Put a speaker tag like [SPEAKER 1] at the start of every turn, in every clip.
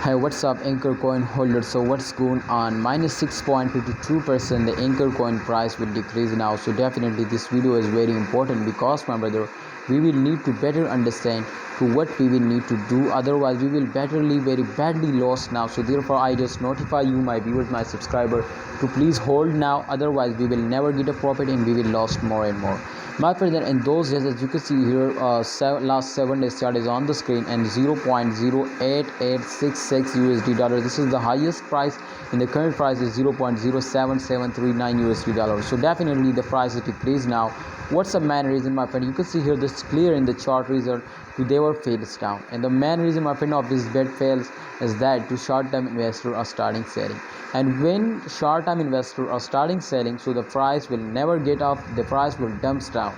[SPEAKER 1] Hey, what's up, Ankr coin holder? So what's going on? Minus 6.52%. The Ankr coin price will decrease now. So definitely this video is very important because, my brother, we will need to better understand to what we will need to do. Otherwise, we will betterly very badly lost now. So therefore, I just notify you, my viewers, my subscriber, to please hold now. Otherwise, we will never get a profit and we will lost more and more. My friend, in those days, as you can see here, last 7 days chart is on the screen and 0.08866 USD dollar. This is the highest price, and the current price is 0.07739 USD dollar. So definitely the price is decreased now. What's the main reason, my friend? You can see here this clear in the chart result to they were fails down, and the main reason, my friend, of this bed fails is that to short-term investors are starting selling. And when short-term investors are starting selling, so the price will never get up, the price will dumps down.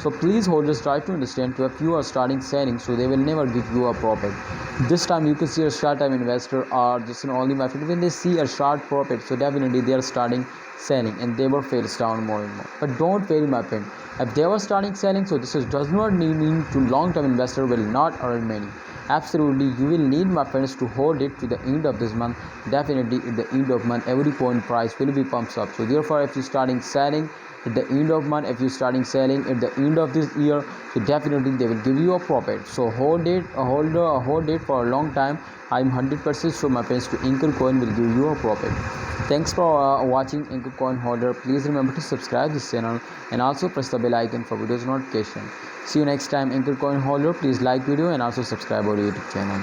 [SPEAKER 1] So please holders, try to understand to if you are starting selling, so they will never give you a profit. This time you can see a short-term investor are just only, my friend, when they see a short profit, so definitely they are starting selling and they will fails down more and more. But don't fail, my friend, if they were starting selling, so this does not mean to long-term investor will not earn money. Absolutely, you will need, my friends, to hold it to the end of this month. Definitely at the end of month every coin price will be pumps up. So therefore, if you starting selling at the end of month, if you starting selling at the end of this year, so definitely they will give you a profit. So hold it, hold it for a long time. I'm 100% sure, my friends, to Ankr coin will give you a profit. Thanks for watching, Ankr coin holder. Please remember to subscribe this channel and also press the bell icon for videos notification. See you next time, Ankr coin holder. Please like video and also subscribe our YouTube channel.